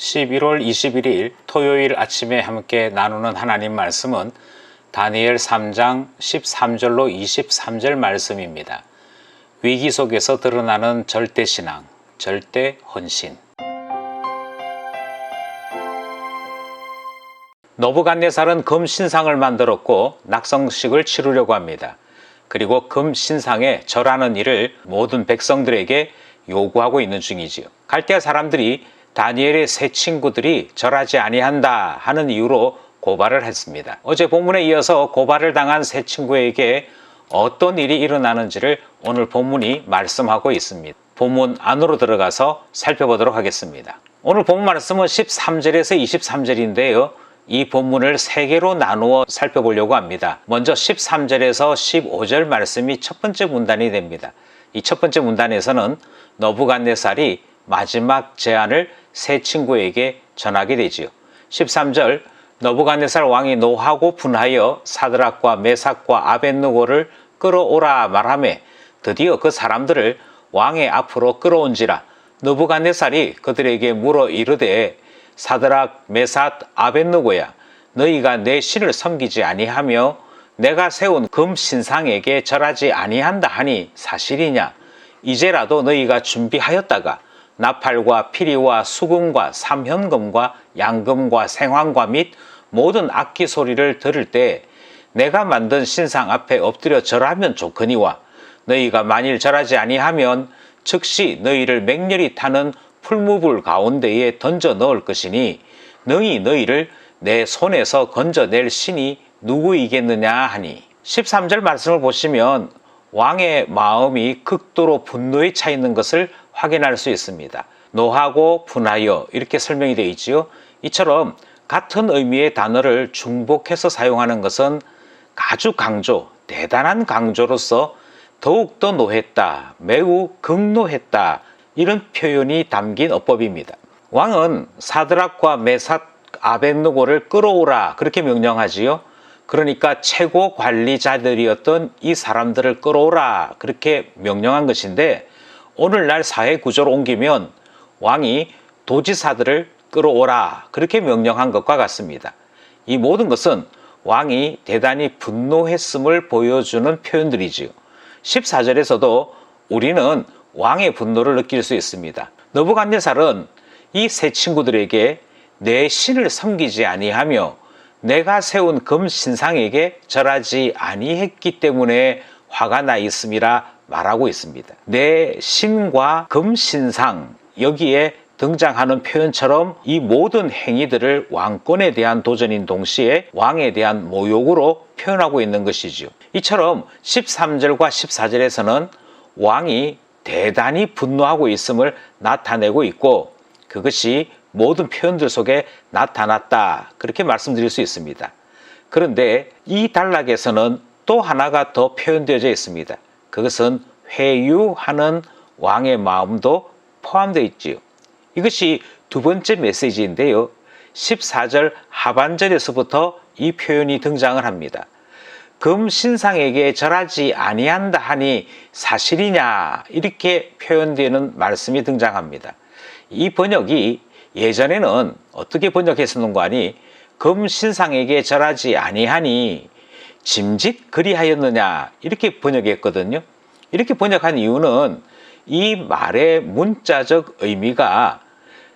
11월 21일 토요일 아침에 함께 나누는 하나님 말씀은 다니엘 3장 13절로 23절 말씀입니다. 위기 속에서 드러나는 절대신앙, 절대헌신. 느부갓네살은 금신상을 만들었고 낙성식을 치르려고 합니다. 그리고 금신상에 절하는 일을 모든 백성들에게 요구하고 있는 중이지요. 갈대아 사람들이 다니엘의 세 친구들이 절하지 아니한다 하는 이유로 고발을 했습니다. 어제 본문에 이어서 고발을 당한 세 친구에게 어떤 일이 일어나는지를 오늘 본문이 말씀하고 있습니다. 본문 안으로 들어가서 살펴보도록 하겠습니다. 오늘 본문 말씀은 13절에서 23절인데요. 이 본문을 세 개로 나누어 살펴보려고 합니다. 먼저 13절에서 15절 말씀이 첫 번째 문단이 됩니다. 이 첫 번째 문단에서는 느부갓네살이 마지막 제안을 세 친구에게 전하게 되지요. 13절, 느부갓네살 왕이 노하고 분하여 사드락과 메삭과 아벳느고를 끌어오라 말하매 드디어 그 사람들을 왕의 앞으로 끌어온지라. 느부갓네살이 그들에게 물어 이르되 사드락, 메삭, 아벳느고야, 너희가 내 신을 섬기지 아니하며 내가 세운 금신상에게 절하지 아니한다 하니 사실이냐? 이제라도 너희가 준비하였다가 나팔과 피리와 수금과 삼현금과 양금과 생황과 및 모든 악기 소리를 들을 때 내가 만든 신상 앞에 엎드려 절하면 좋거니와 너희가 만일 절하지 아니하면 즉시 너희를 맹렬히 타는 풀무불 가운데에 던져 넣을 것이니 너희를 내 손에서 건져낼 신이 누구이겠느냐 하니. 13절 말씀을 보시면 왕의 마음이 극도로 분노에 차 있는 것을 확인할 수 있습니다. 노하고 분하여 이렇게 설명이 되어 있지요. 이처럼 같은 의미의 단어를 중복해서 사용하는 것은 아주 강조, 대단한 강조로서 더욱더 노했다, 매우 극노했다 이런 표현이 담긴 어법입니다. 왕은 사드락과 메삭, 아벳느고를 끌어오라 그렇게 명령하지요. 그러니까 최고 관리자들이었던 이 사람들을 끌어오라 그렇게 명령한 것인데 오늘날 사회 구조로 옮기면 왕이 도지사들을 끌어오라 그렇게 명령한 것과 같습니다. 이 모든 것은 왕이 대단히 분노했음을 보여주는 표현들이지요. 14절에서도 우리는 왕의 분노를 느낄 수 있습니다. 느부갓네살은 이 세 친구들에게 내 신을 섬기지 아니하며 내가 세운 금신상에게 절하지 아니했기 때문에 화가 나 있음이라 말하고 있습니다. 내 신과 금신상 여기에 등장하는 표현처럼 이 모든 행위들을 왕권에 대한 도전인 동시에 왕에 대한 모욕으로 표현하고 있는 것이지요. 이처럼 13절과 14절에서는 왕이 대단히 분노하고 있음을 나타내고 있고 그것이 모든 표현들 속에 나타났다 그렇게 말씀드릴 수 있습니다. 그런데 이 단락에서는 또 하나가 더 표현되어져 있습니다. 그것은 회유하는 왕의 마음도 포함되어 있지요. 이것이 두 번째 메시지인데요. 14절 하반절에서부터 이 표현이 등장을 합니다. 금신상에게 절하지 아니한다 하니 사실이냐 이렇게 표현되는 말씀이 등장합니다. 이 번역이 예전에는 어떻게 번역했었는가 하니 금신상에게 절하지 아니하니 짐짓 그리하였느냐 이렇게 번역했거든요. 이렇게 번역한 이유는 이 말의 문자적 의미가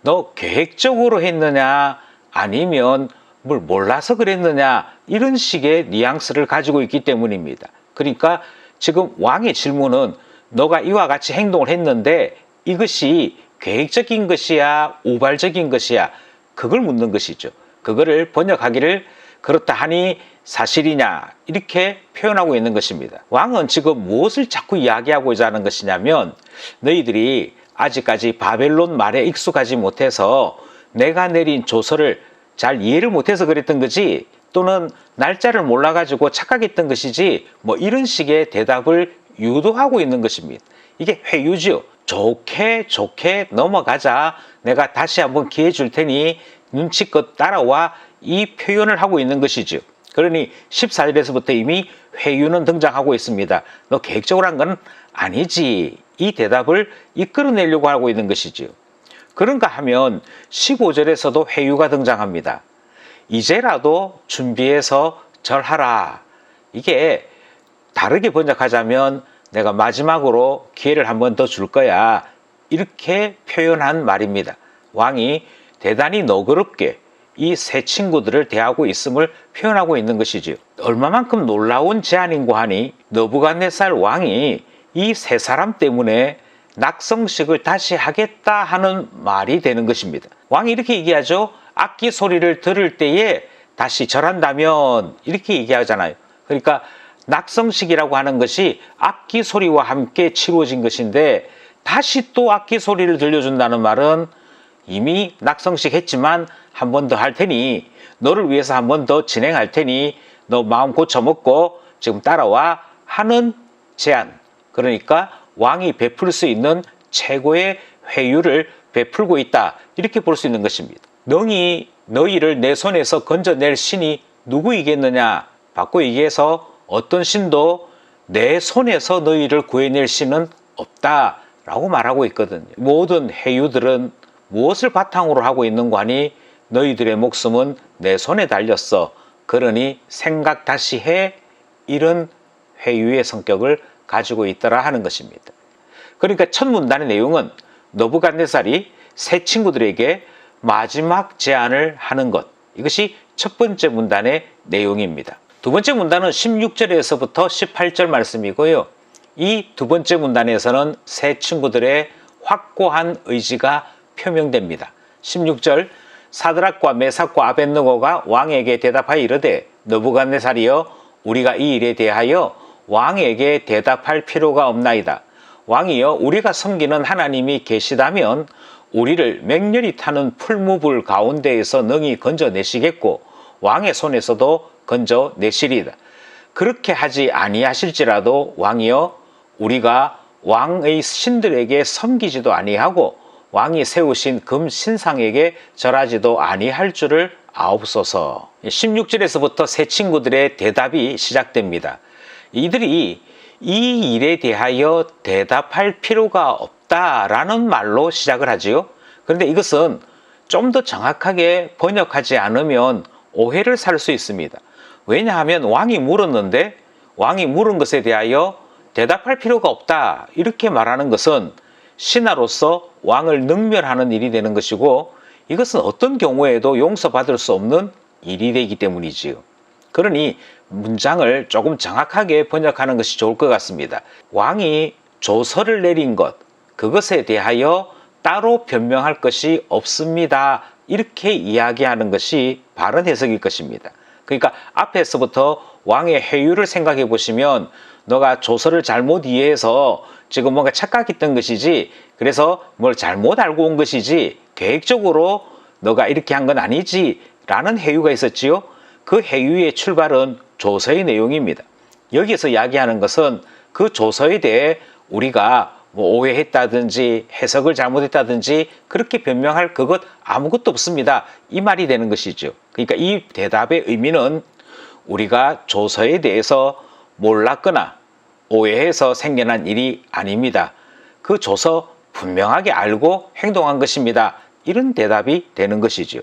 너 계획적으로 했느냐 아니면 뭘 몰라서 그랬느냐 이런 식의 뉘앙스를 가지고 있기 때문입니다. 그러니까 지금 왕의 질문은 너가 이와 같이 행동을 했는데 이것이 계획적인 것이야 우발적인 것이야 그걸 묻는 것이죠. 그거를 번역하기를 그렇다 하니 사실이냐 이렇게 표현하고 있는 것입니다. 왕은 지금 무엇을 자꾸 이야기하고자 하는 것이냐면 너희들이 아직까지 바벨론 말에 익숙하지 못해서 내가 내린 조서를 잘 이해를 못해서 그랬던 거지 또는 날짜를 몰라가지고 착각했던 것이지 뭐 이런 식의 대답을 유도하고 있는 것입니다. 이게 회유지요. 좋게 넘어가자 내가 다시 한번 기회 줄 테니 눈치껏 따라와 이 표현을 하고 있는 것이죠. 그러니 14절에서부터 이미 회유는 등장하고 있습니다. 너 계획적으로 한 건 아니지 이 대답을 이끌어내려고 하고 있는 것이지요. 그런가 하면 15절에서도 회유가 등장합니다. 이제라도 준비해서 절하라. 이게 다르게 번역하자면 내가 마지막으로 기회를 한 번 더 줄 거야. 이렇게 표현한 말입니다. 왕이 대단히 너그럽게 이 세 친구들을 대하고 있음을 표현하고 있는 것이지요. 얼마만큼 놀라운 제안인고 하니 느부갓네살 왕이 이 세 사람 때문에 낙성식을 다시 하겠다 하는 말이 되는 것입니다. 왕이 이렇게 얘기하죠. 악기 소리를 들을 때에 다시 절한다면 이렇게 얘기하잖아요. 그러니까 낙성식이라고 하는 것이 악기 소리와 함께 치루어진 것인데 다시 또 악기 소리를 들려준다는 말은 이미 낙성식 했지만 한 번 더 할 테니 너를 위해서 한 번 더 진행할 테니 너 마음 고쳐먹고 지금 따라와 하는 제안. 그러니까 왕이 베풀 수 있는 최고의 회유를 베풀고 있다. 이렇게 볼 수 있는 것입니다. 능히 너희를 내 손에서 건져낼 신이 누구이겠느냐. 바꿔 얘기해서 어떤 신도 내 손에서 너희를 구해낼 신은 없다 라고 말하고 있거든요. 모든 회유들은 무엇을 바탕으로 하고 있는고 하니 너희들의 목숨은 내 손에 달렸어. 그러니 생각 다시 해. 이런 회유의 성격을 가지고 있더라 하는 것입니다. 그러니까 첫 문단의 내용은 느부갓네살이 세 친구들에게 마지막 제안을 하는 것. 이것이 첫 번째 문단의 내용입니다. 두 번째 문단은 16절에서부터 18절 말씀이고요. 이 두 번째 문단에서는 세 친구들의 확고한 의지가 표명됩니다. 16절 사드락과 메삭과 아벳느고가 왕에게 대답하여 이르되 느부갓네살이여 우리가 이 일에 대하여 왕에게 대답할 필요가 없나이다. 왕이여 우리가 섬기는 하나님이 계시다면 우리를 맹렬히 타는 풀무불 가운데에서 능히 건져내시겠고 왕의 손에서도 건져내시리이다. 그렇게 하지 아니하실지라도 왕이여 우리가 왕의 신들에게 섬기지도 아니하고 왕이 세우신 금 신상에게 절하지도 아니할 줄을 아옵소서. 16절에서부터 세 친구들의 대답이 시작됩니다. 이들이 이 일에 대하여 대답할 필요가 없다라는 말로 시작을 하지요. 그런데 이것은 좀 더 정확하게 번역하지 않으면 오해를 살 수 있습니다. 왜냐하면 왕이 물었는데 왕이 물은 것에 대하여 대답할 필요가 없다 이렇게 말하는 것은 신하로서 왕을 능멸하는 일이 되는 것이고 이것은 어떤 경우에도 용서받을 수 없는 일이 되기 때문이지요. 그러니 문장을 조금 정확하게 번역하는 것이 좋을 것 같습니다. 왕이 조서를 내린 것, 그것에 대하여 따로 변명할 것이 없습니다. 이렇게 이야기하는 것이 바른 해석일 것입니다. 그러니까 앞에서부터 왕의 회유를 생각해 보시면 너가 조서를 잘못 이해해서 지금 뭔가 착각했던 것이지 그래서 뭘 잘못 알고 온 것이지 계획적으로 너가 이렇게 한 건 아니지 라는 회유가 있었지요. 그 회유의 출발은 조서의 내용입니다. 여기서 이야기하는 것은 그 조서에 대해 우리가 뭐 오해했다든지 해석을 잘못했다든지 그렇게 변명할 그것 아무것도 없습니다. 이 말이 되는 것이죠. 그러니까 이 대답의 의미는 우리가 조서에 대해서 몰랐거나 오해해서 생겨난 일이 아닙니다. 그 조서 분명하게 알고 행동한 것입니다. 이런 대답이 되는 것이죠.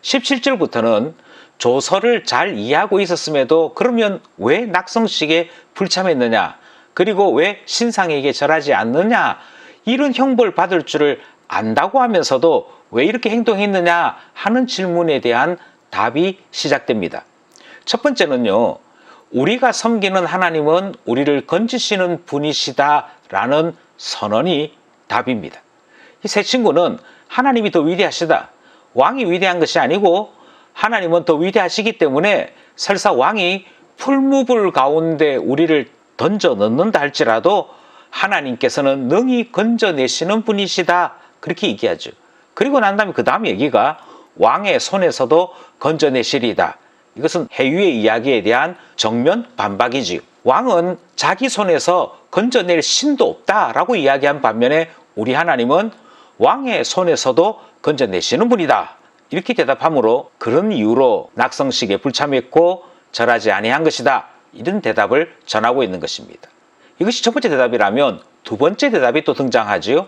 17절부터는 조서를 잘 이해하고 있었음에도 그러면 왜 낙성식에 불참했느냐? 그리고 왜 신상에게 절하지 않느냐? 이런 형벌 받을 줄을 안다고 하면서도 왜 이렇게 행동했느냐 하는 질문에 대한 답이 시작됩니다. 첫 번째는요. 우리가 섬기는 하나님은 우리를 건지시는 분이시다라는 선언이 답입니다. 이 세 친구는 하나님이 더 위대하시다. 왕이 위대한 것이 아니고 하나님은 더 위대하시기 때문에 설사 왕이 풀무불 가운데 우리를 던져 넣는다 할지라도 하나님께서는 능히 건져내시는 분이시다. 그렇게 얘기하죠. 그리고 난 다음에 그 다음 얘기가 왕의 손에서도 건져내시리다. 이것은 해유의 이야기에 대한 정면 반박이지요. 왕은 자기 손에서 건져낼 신도 없다라고 이야기한 반면에 우리 하나님은 왕의 손에서도 건져내시는 분이다. 이렇게 대답하므로 그런 이유로 낙성식에 불참했고 절하지 아니한 것이다. 이런 대답을 전하고 있는 것입니다. 이것이 첫 번째 대답이라면 두 번째 대답이 또 등장하지요.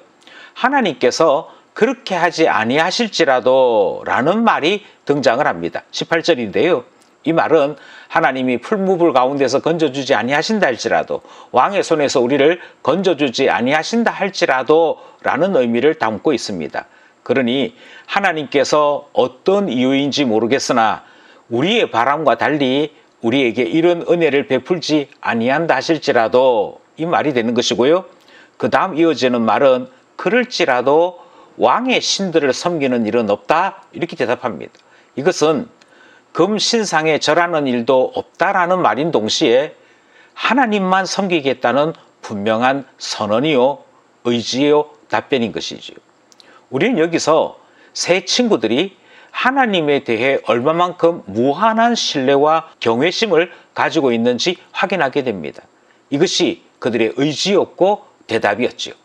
하나님께서 그렇게 하지 아니하실지라도 라는 말이 등장을 합니다. 18절인데요. 이 말은 하나님이 풀무불 가운데서 건져주지 아니하신다 할지라도, 왕의 손에서 우리를 건져주지 아니하신다 할지라도 라는 의미를 담고 있습니다. 그러니 하나님께서 어떤 이유인지 모르겠으나 우리의 바람과 달리 우리에게 이런 은혜를 베풀지 아니한다 하실지라도, 이 말이 되는 것이고요. 그 다음 이어지는 말은 그럴지라도 왕의 신들을 섬기는 일은 없다, 이렇게 대답합니다. 이것은 금신상에 절하는 일도 없다라는 말인 동시에 하나님만 섬기겠다는 분명한 선언이요, 의지요, 답변인 것이지요. 우리는 여기서 세 친구들이 하나님에 대해 얼마만큼 무한한 신뢰와 경외심을 가지고 있는지 확인하게 됩니다. 이것이 그들의 의지였고 대답이었지요.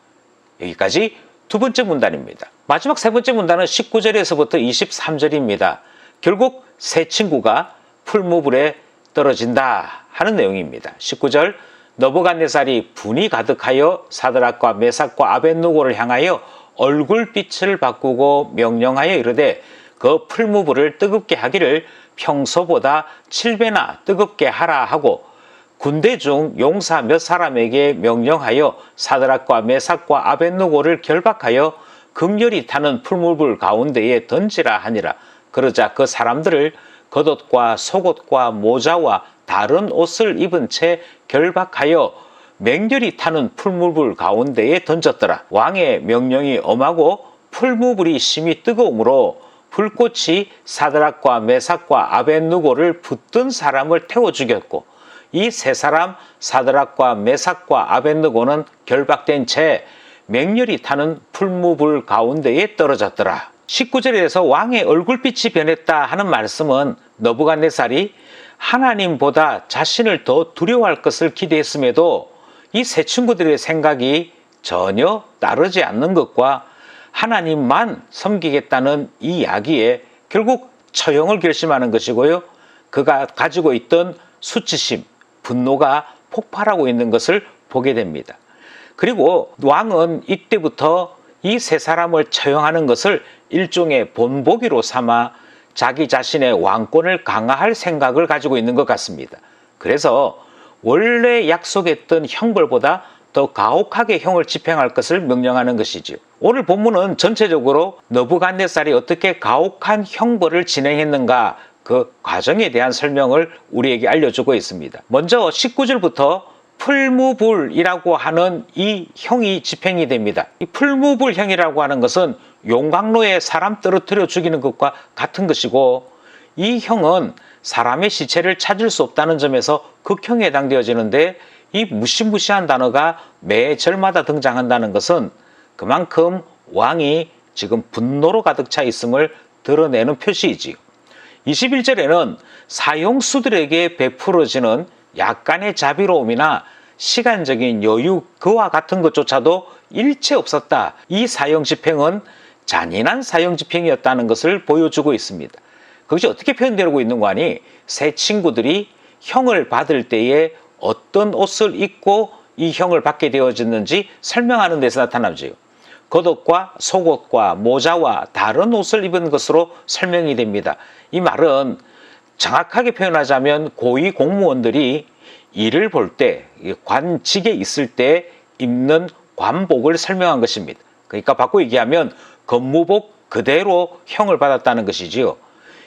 여기까지 두 번째 문단입니다. 마지막 세 번째 문단은 19절에서부터 23절입니다. 결국 세 친구가 풀무불에 떨어진다 하는 내용입니다. 19절, 느부갓네살이 분이 가득하여 사드락과 메삭과 아벳느고를 향하여 얼굴빛을 바꾸고 명령하여 이르되 그 풀무불을 뜨겁게 하기를 평소보다 7배나 뜨겁게 하라 하고 군대 중 용사 몇 사람에게 명령하여 사드락과 메삭과 아벳느고를 결박하여 극렬히 타는 풀무불 가운데에 던지라 하니라. 그러자 그 사람들을 겉옷과 속옷과 모자와 다른 옷을 입은 채 결박하여 맹렬히 타는 풀무불 가운데에 던졌더라. 왕의 명령이 엄하고 풀무불이 심히 뜨거우므로 불꽃이 사드락과 메삭과 아벳느고를 붙든 사람을 태워 죽였고 이 세 사람 사드락과 메삭과 아벳느고는 결박된 채 맹렬히 타는 풀무불 가운데에 떨어졌더라. 19절에서 왕의 얼굴빛이 변했다 하는 말씀은 느부갓네살이 하나님보다 자신을 더 두려워할 것을 기대했음에도 이 세 친구들의 생각이 전혀 따르지 않는 것과 하나님만 섬기겠다는 이 이야기에 결국 처형을 결심하는 것이고요. 그가 가지고 있던 수치심, 분노가 폭발하고 있는 것을 보게 됩니다. 그리고 왕은 이때부터 이 세 사람을 처형하는 것을 일종의 본보기로 삼아 자기 자신의 왕권을 강화할 생각을 가지고 있는 것 같습니다. 그래서 원래 약속했던 형벌보다 더 가혹하게 형을 집행할 것을 명령하는 것이지요. 오늘 본문은 전체적으로 느부갓네살이 어떻게 가혹한 형벌을 진행했는가 그 과정에 대한 설명을 우리에게 알려주고 있습니다. 먼저 19절부터 풀무불이라고 하는 이 형이 집행이 됩니다. 이 풀무불형이라고 하는 것은 용광로에 사람 떨어뜨려 죽이는 것과 같은 것이고 이 형은 사람의 시체를 찾을 수 없다는 점에서 극형에 해당되어지는데 이 무시무시한 단어가 매 절마다 등장한다는 것은 그만큼 왕이 지금 분노로 가득 차 있음을 드러내는 표시이지요. 21절에는 사형수들에게 베풀어지는 약간의 자비로움이나 시간적인 여유 그와 같은 것조차도 일체 없었다. 이 사형 집행은 잔인한 사형 집행이었다는 것을 보여주고 있습니다. 그것이 어떻게 표현되고 있는 거 아니? 세 친구들이 형을 받을 때에 어떤 옷을 입고 이 형을 받게 되어졌는지 설명하는 데서 나타나지요. 겉옷과 속옷과 모자와 다른 옷을 입은 것으로 설명이 됩니다. 이 말은 정확하게 표현하자면 고위 공무원들이 일을 볼 때, 관직에 있을 때 입는 관복을 설명한 것입니다. 그러니까 바꿔 얘기하면 근무복 그대로 형을 받았다는 것이지요.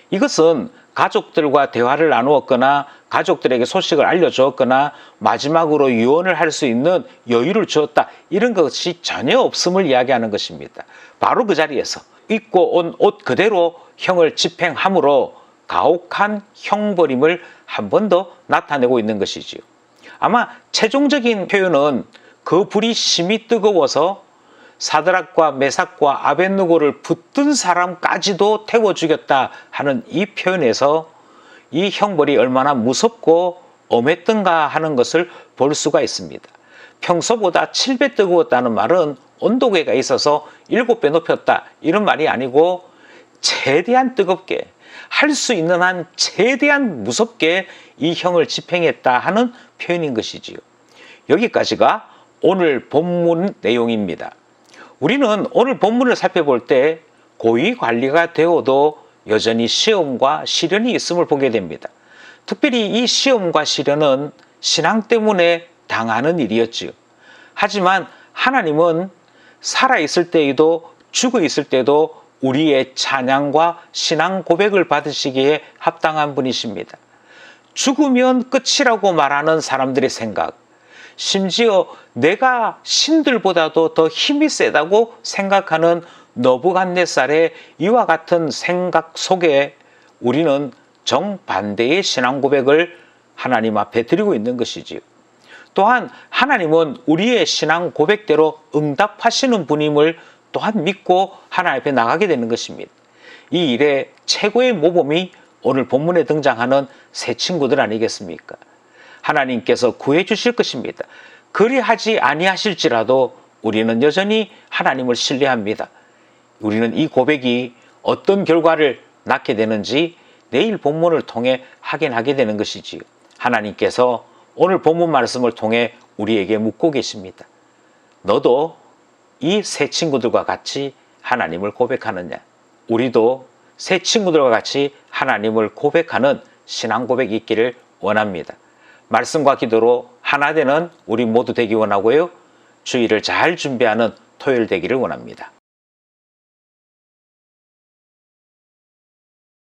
이것은 가족들과 대화를 나누었거나 가족들에게 소식을 알려주었거나 마지막으로 유언을 할 수 있는 여유를 주었다. 이런 것이 전혀 없음을 이야기하는 것입니다. 바로 그 자리에서 입고 온 옷 그대로 형을 집행함으로 가혹한 형벌임을 한 번 더 나타내고 있는 것이지요. 아마 최종적인 표현은 그 불이 심히 뜨거워서 사드락과 메삭과 아벳느고를 붙든 사람까지도 태워 죽였다 하는 이 표현에서 이 형벌이 얼마나 무섭고 엄했던가 하는 것을 볼 수가 있습니다. 평소보다 7배 뜨거웠다는 말은 온도계가 있어서 7배 높였다 이런 말이 아니고 최대한 뜨겁게 할 수 있는 한 최대한 무섭게 이 형을 집행했다 하는 표현인 것이지요. 여기까지가 오늘 본문 내용입니다. 우리는 오늘 본문을 살펴볼 때 고위 관리가 되어도 여전히 시험과 시련이 있음을 보게 됩니다. 특별히 이 시험과 시련은 신앙 때문에 당하는 일이었지요. 하지만 하나님은 살아있을 때에도 죽어 있을 때도 우리의 찬양과 신앙 고백을 받으시기에 합당한 분이십니다. 죽으면 끝이라고 말하는 사람들의 생각, 심지어 내가 신들보다도 더 힘이 세다고 생각하는 너부갓네살의 이와 같은 생각 속에 우리는 정반대의 신앙 고백을 하나님 앞에 드리고 있는 것이지요. 또한 하나님은 우리의 신앙 고백대로 응답하시는 분임을 또한 믿고 하나님 앞에 나가게 되는 것입니다. 이 일의 최고의 모범이 오늘 본문에 등장하는 세 친구들 아니겠습니까? 하나님께서 구해 주실 것입니다. 그리하지 아니하실지라도 우리는 여전히 하나님을 신뢰합니다. 우리는 이 고백이 어떤 결과를 낳게 되는지 내일 본문을 통해 확인하게 되는 것이지요. 하나님께서 오늘 본문 말씀을 통해 우리에게 묻고 계십니다. 너도 이 세 친구들과 같이 하나님을 고백하느냐? 우리도 세 친구들과 같이 하나님을 고백하는 신앙 고백이 있기를 원합니다. 말씀과 기도로 하나 되는 우리 모두 되기 원하고요. 주일을 잘 준비하는 토요일 되기를 원합니다.